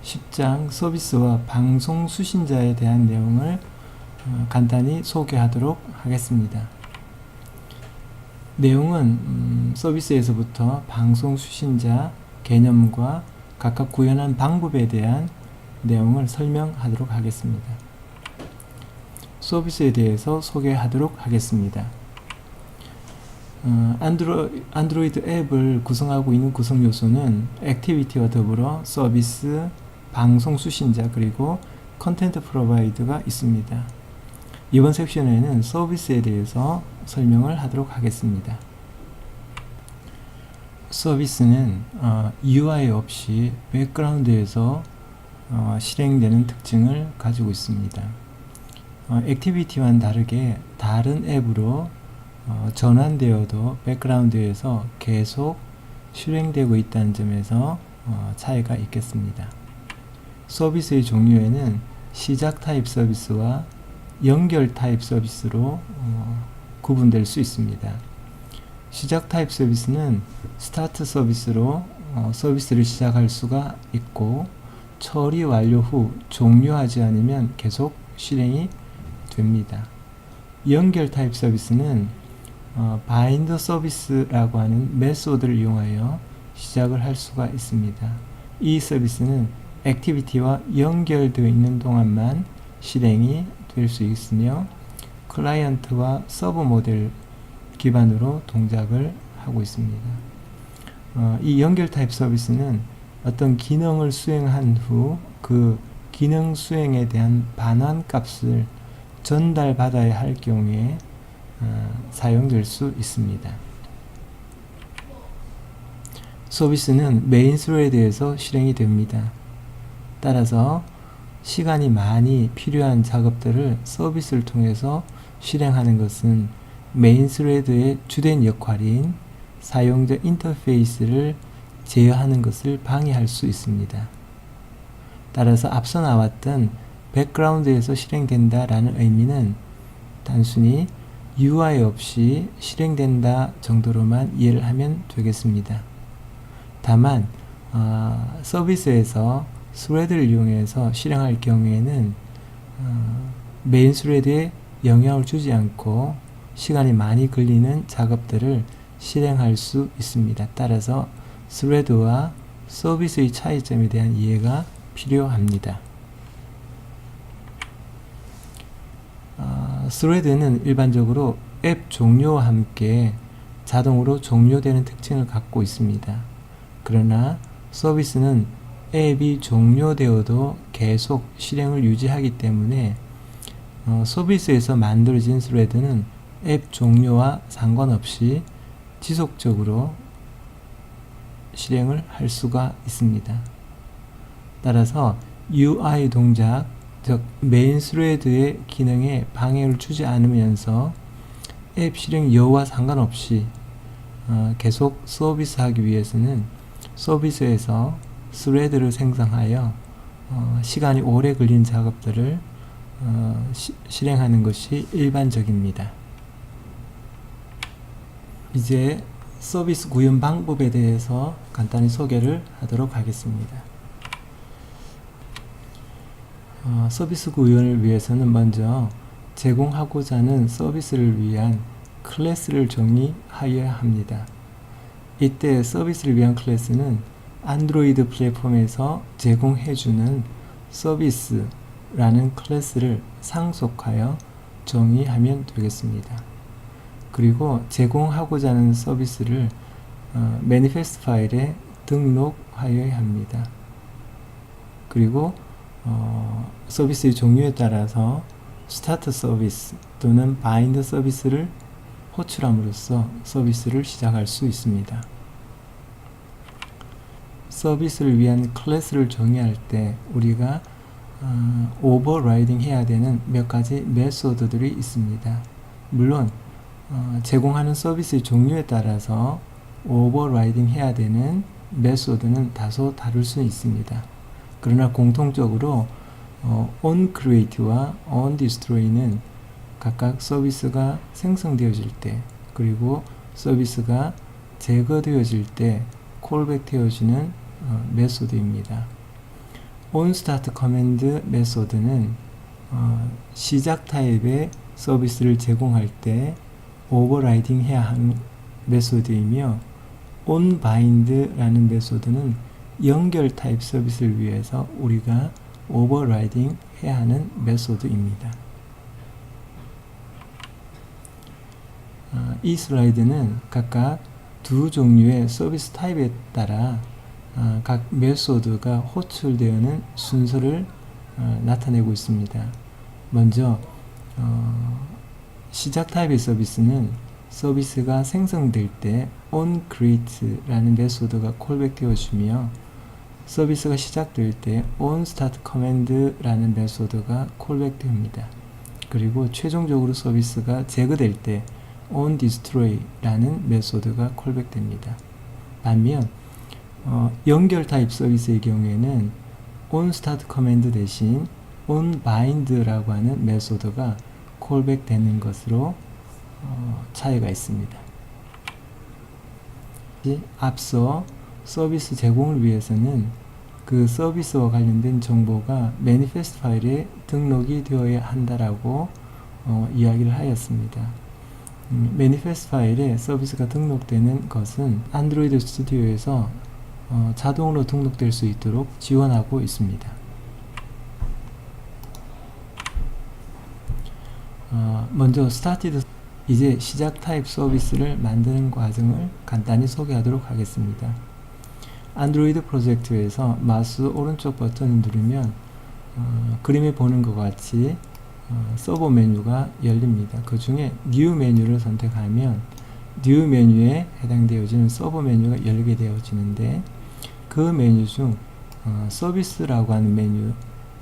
10장 서비스와 방송 수신자에 대한 내용을 간단히 소개하도록 하겠습니다. 내용은 서비스에서부터 방송 수신자 개념과 각각 구현한 방법에 대한 내용을 설명하도록 하겠습니다. 서비스에 대해서 소개하도록 하겠습니다. 안드로이드 앱을 구성하고 있는 구성 요소는 액티비티와 더불어 서비스, 방송 수신자, 그리고 컨텐트 프로바이더가 있습니다. 이번 섹션에는 서비스에 대해서 설명을 하도록 하겠습니다. 서비스는 UI 없이 백그라운드에서 실행되는 특징을 가지고 있습니다. 액티비티와는 다르게 다른 앱으로 전환되어도 백그라운드에서 계속 실행되고 있다는 점에서 차이가 있겠습니다. 서비스의 종류에는 시작 타입 서비스와 연결 타입 서비스로 구분될 수 있습니다. 시작 타입 서비스는 스타트 서비스로 서비스를 시작할 수가 있고 처리 완료 후 종료하지 않으면 계속 실행이 됩니다. 연결 타입 서비스는 바인드 서비스라고 하는 메소드를 이용하여 시작을 할 수가 있습니다. 이 서비스는 액티비티와 연결되어 있는 동안만 실행이 될 수 있으며 클라이언트와 서버 모델 기반으로 동작을 하고 있습니다. 이 연결 타입 서비스는 어떤 기능을 수행한 후 그 기능 수행에 대한 반환 값을 전달받아야 할 경우에 사용될 수 있습니다. 서비스는 메인 스레드에서 실행이 됩니다. 따라서 시간이 많이 필요한 작업들을 서비스를 통해서 실행하는 것은 메인 스레드의 주된 역할인 사용자 인터페이스를 제어하는 것을 방해할 수 있습니다. 따라서 앞서 나왔던 백그라운드에서 실행된다 라는 의미는 단순히 UI 없이 실행된다 정도로만 이해를 하면 되겠습니다. 다만 서비스에서 스레드를 이용해서 실행할 경우에는 메인 스레드에 영향을 주지 않고 시간이 많이 걸리는 작업들을 실행할 수 있습니다. 따라서 스레드와 서비스의 차이점에 대한 이해가 필요합니다. 스레드는 일반적으로 앱 종료와 함께 자동으로 종료되는 특징을 갖고 있습니다. 그러나 서비스는 앱이 종료되어도 계속 실행을 유지하기 때문에 서비스에서 만들어진 스레드는 앱 종료와 상관없이 지속적으로 실행을 할 수가 있습니다. 따라서 UI 동작, 즉 메인 스레드의 기능에 방해를 주지 않으면서 앱 실행 여부와 상관없이 계속 서비스하기 위해서는 서비스에서 스레드를 생성하여 시간이 오래 걸린 작업들을 실행하는 것이 일반적입니다. 이제 서비스 구현 방법에 대해서 간단히 소개를 하도록 하겠습니다. 서비스 구현을 위해서는 먼저 제공하고자 하는 서비스를 위한 클래스를 정의하여야 합니다. 이때 서비스를 위한 클래스는 안드로이드 플랫폼에서 제공해주는 서비스라는 클래스를 상속하여 정의하면 되겠습니다. 그리고 제공하고자 하는 서비스를 매니페스트 파일에 등록하여야 합니다. 그리고 서비스의 종류에 따라서 스타트 서비스 또는 바인드 서비스를 호출함으로써 서비스를 시작할 수 있습니다. 서비스를 위한 클래스를 정의할 때 우리가 오버라이딩 해야 되는 몇 가지 메소드들이 있습니다. 물론 제공하는 서비스의 종류에 따라서 오버라이딩 해야 되는 메소드는 다소 다를 수 있습니다. 그러나 공통적으로 onCreate와 onDestroy는 각각 서비스가 생성되어질 때 그리고 서비스가 제거되어질 때 콜백 되어지는 메소드입니다. onStart 커맨드 메소드는 시작 타입의 서비스를 제공할 때 오버라이딩 해야 하는 메소드이며 onBind라는 메소드는 연결 타입 서비스를 위해서 우리가 오버라이딩 해야 하는 메소드입니다. 이 슬라이드는 각각 두 종류의 서비스 타입에 따라 각 메소드가 호출되는 순서를 나타내고 있습니다. 먼저 시작 타입의 서비스는 서비스가 생성될 때 onCreate라는 메소드가 콜백되어 주며 서비스가 시작될 때 onStartCommand라는 메소드가 콜백됩니다. 그리고 최종적으로 서비스가 제거될 때 onDestroy라는 메소드가 콜백됩니다. 반면 연결 타입 서비스의 경우에는 onStartCommand 대신 onBind라고 하는 메소드가 콜백되는 것으로 차이가 있습니다. 앞서 서비스 제공을 위해서는 그 서비스와 관련된 정보가 매니페스트 파일에 등록이 되어야 한다라고 이야기를 하였습니다. 매니페스트 파일에 서비스가 등록되는 것은 안드로이드 스튜디오에서 자동으로 등록될 수 있도록 지원하고 있습니다. 먼저 스타티드 이제 시작 타입 서비스를 만드는 과정을 간단히 소개하도록 하겠습니다. 안드로이드 프로젝트에서 마우스 오른쪽 버튼을 누르면 그림에 보는 것 같이 서버 메뉴가 열립니다. 그 중에 뉴 메뉴를 선택하면 뉴 메뉴에 해당되어지는 서버 메뉴가 열리게 되어지는데 그 메뉴 중 서비스라고 하는 메뉴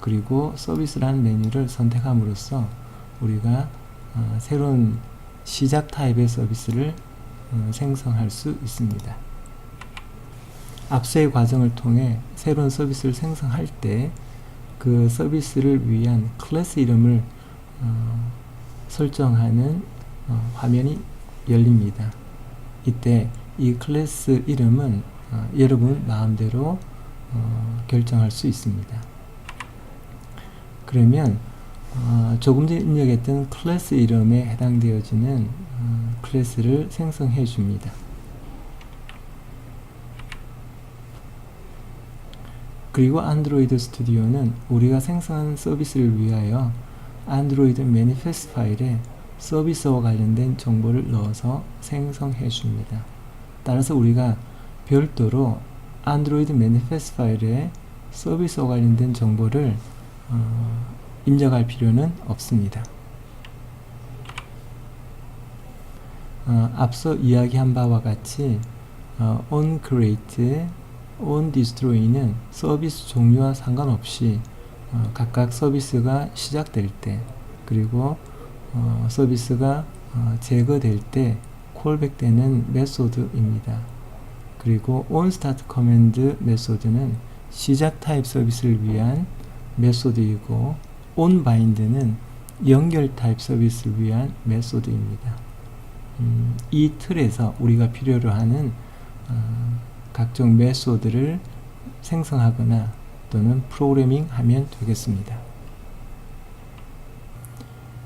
그리고 서비스라는 메뉴를 선택함으로써 우리가 새로운 시작 타입의 서비스를 생성할 수 있습니다. 앞서의 과정을 통해 새로운 서비스를 생성할 때 그 서비스를 위한 클래스 이름을 설정하는 화면이 열립니다. 이때 이 클래스 이름은 여러분 마음대로 결정할 수 있습니다. 그러면 조금 전에 입력했던 클래스 이름에 해당되어지는 클래스를 생성해 줍니다. 그리고 안드로이드 스튜디오는 우리가 생성한 서비스를 위하여 안드로이드 매니페스트 파일에 서비스와 관련된 정보를 넣어서 생성해 줍니다. 따라서 우리가 별도로 안드로이드 매니페스트 파일에 서비스와 관련된 정보를 입력할 필요는 없습니다. 앞서 이야기한 바와 같이 onCreate, onDestroy는 서비스 종류와 상관없이 각각 서비스가 시작될 때 그리고 서비스가 제거될 때 콜백되는 메소드입니다. 그리고 onStartCommand 메소드는 시작 타입 서비스를 위한 메소드이고 onBind는 연결 타입 서비스를 위한 메소드입니다. 이 틀에서 우리가 필요로 하는 각종 메소드를 생성하거나 또는 프로그래밍 하면 되겠습니다.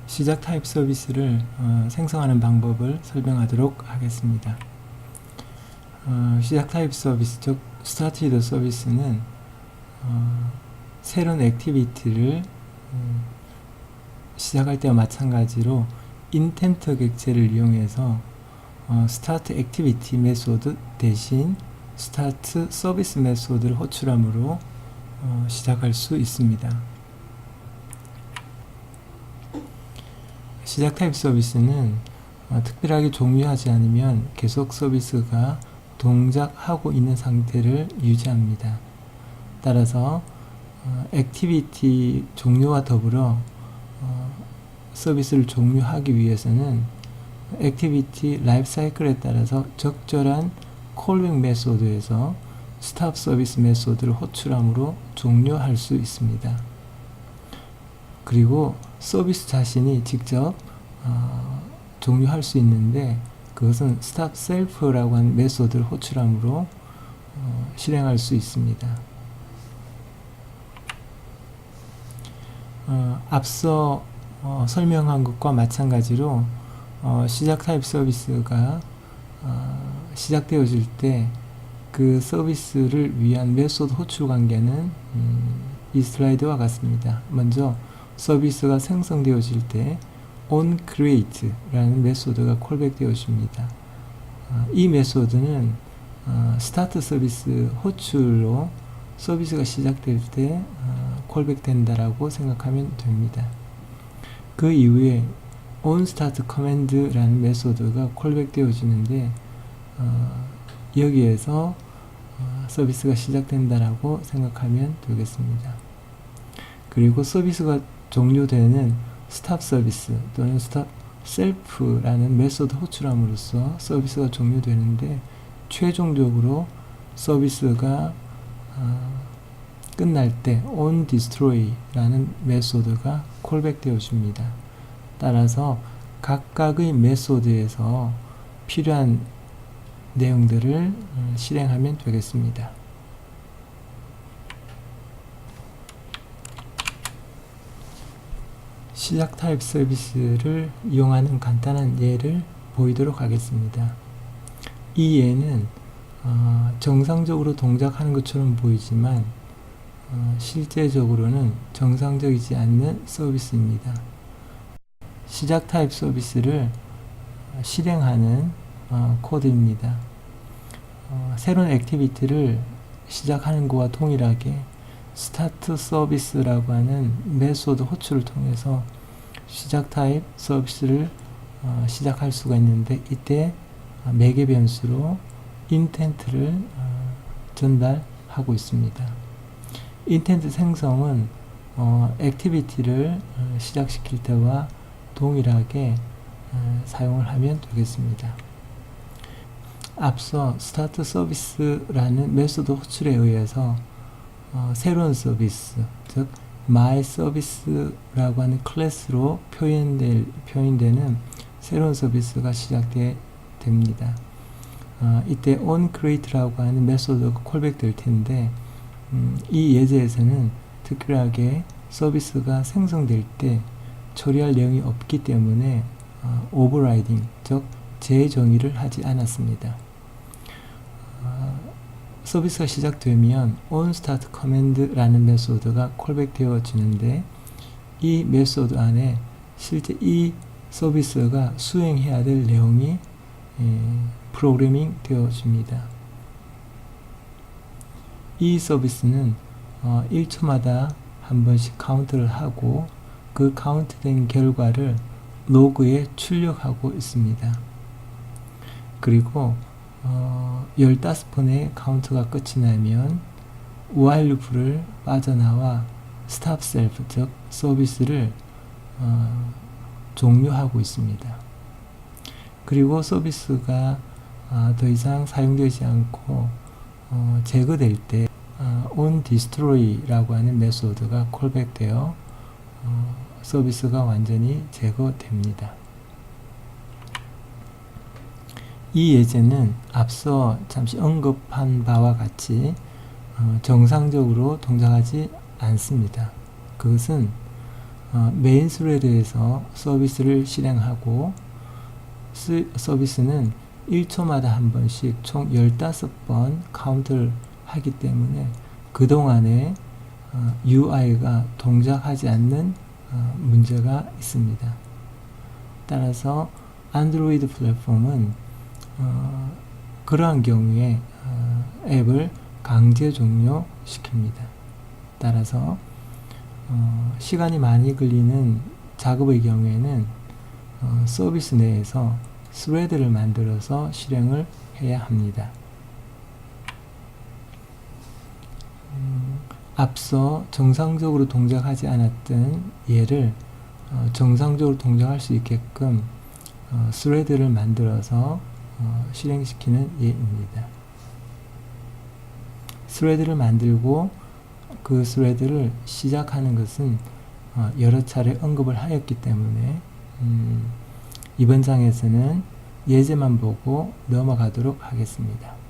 시작 타입 서비스를 생성하는 방법을 설명하도록 하겠습니다. 시작 타입 서비스, 즉 스타티드 서비스는 새로운 액티비티를 시작할 때와 마찬가지로 인텐트 객체를 이용해서 스타트 액티비티 메소드 대신 스타트 서비스 메소드를 호출함으로 시작할 수 있습니다. 시작 타입 서비스는 특별하게 종료하지 않으면 계속 서비스가 동작하고 있는 상태를 유지합니다. 따라서 액티비티 종료와 더불어 서비스를 종료하기 위해서는 액티비티 라이프 사이클에 따라서 적절한 콜백 메소드에서 스탑 서비스 메소드를 호출함으로 종료할 수 있습니다. 그리고 서비스 자신이 직접 종료할 수 있는데 그것은 스탑 셀프라고 하는 메소드를 호출함으로 실행할 수 있습니다. 앞서 설명한 것과 마찬가지로 시작 타입 서비스가 시작되어질 때 그 서비스를 위한 메소드 호출 관계는 이 슬라이드와 같습니다. 먼저 서비스가 생성되어질 때 onCreate라는 메소드가 콜백되어집니다. 이 메소드는 스타트 서비스 호출로 서비스가 시작될 때 콜백된다라고 생각하면 됩니다. 그 이후에 onStartCommand라는 메소드가 콜백되어지는데 여기에서 서비스가 시작된다라고 생각하면 되겠습니다. 그리고 서비스가 종료되는 스탑 서비스 또는 스탑 셀프라는 메소드 호출함으로써 서비스가 종료되는데 최종적으로 서비스가 끝날 때 onDestroy라는 메소드가 콜백되어집니다. 따라서 각각의 메소드에서 필요한 내용들을 실행하면 되겠습니다. 시작 타입 서비스를 이용하는 간단한 예를 보이도록 하겠습니다. 이 예는 정상적으로 동작하는 것처럼 보이지만 실제적으로는 정상적이지 않는 서비스입니다. 시작 타입 서비스를 실행하는 코드입니다. 새로운 액티비티를 시작하는 것과 동일하게 스타트 서비스라고 하는 메소드 호출을 통해서 시작 타입 서비스를 시작할 수가 있는데 이때 매개 변수로 intent를 전달하고 있습니다. intent 생성은 액티비티를 시작시킬 때와 동일하게 사용을 하면 되겠습니다. 앞서 스타트 서비스라는 메소드 호출에 의해서 새로운 서비스, 즉 my service라고 하는 클래스로 표현되는 새로운 서비스가 시작됩니다. 이때 onCreate라고 하는 메소드가 콜백될 텐데 이 예제에서는 특별하게 서비스가 생성될 때 처리할 내용이 없기 때문에 overriding, 즉 재정의를 하지 않았습니다. 서비스가 시작되면 onStartCommand라는 메소드가 콜백되어지는데 이 메소드 안에 실제 이 서비스가 수행해야 될 내용이 프로그래밍 되어집니다. 이 서비스는 1초마다 한 번씩 카운트를 하고 그 카운트된 결과를 로그에 출력하고 있습니다. 그리고 15번의 카운트가 끝이 나면 while loop를 빠져나와 stop self, 즉 서비스를 종료하고 있습니다. 그리고 서비스가 더 이상 사용되지 않고 제거될 때 onDestroy라고 하는 메소드가 콜백되어 서비스가 완전히 제거됩니다. 이 예제는 앞서 잠시 언급한 바와 같이 정상적으로 동작하지 않습니다. 그것은 메인 스레드에서 서비스를 실행하고 서비스는 1초마다 한 번씩 총 15번 카운트를 하기 때문에 그동안에 UI가 동작하지 않는 문제가 있습니다. 따라서 안드로이드 플랫폼은 그러한 경우에 앱을 강제 종료시킵니다. 따라서 시간이 많이 걸리는 작업의 경우에는 서비스 내에서 스레드를 만들어서 실행을 해야 합니다. 앞서 정상적으로 동작하지 않았던 얘를 정상적으로 동작할 수 있게끔 스레드를 만들어서 실행시키는 예입니다. 스레드를 만들고 그 스레드를 시작하는 것은 여러 차례 언급을 하였기 때문에 이번 장에서는 예제만 보고 넘어가도록 하겠습니다.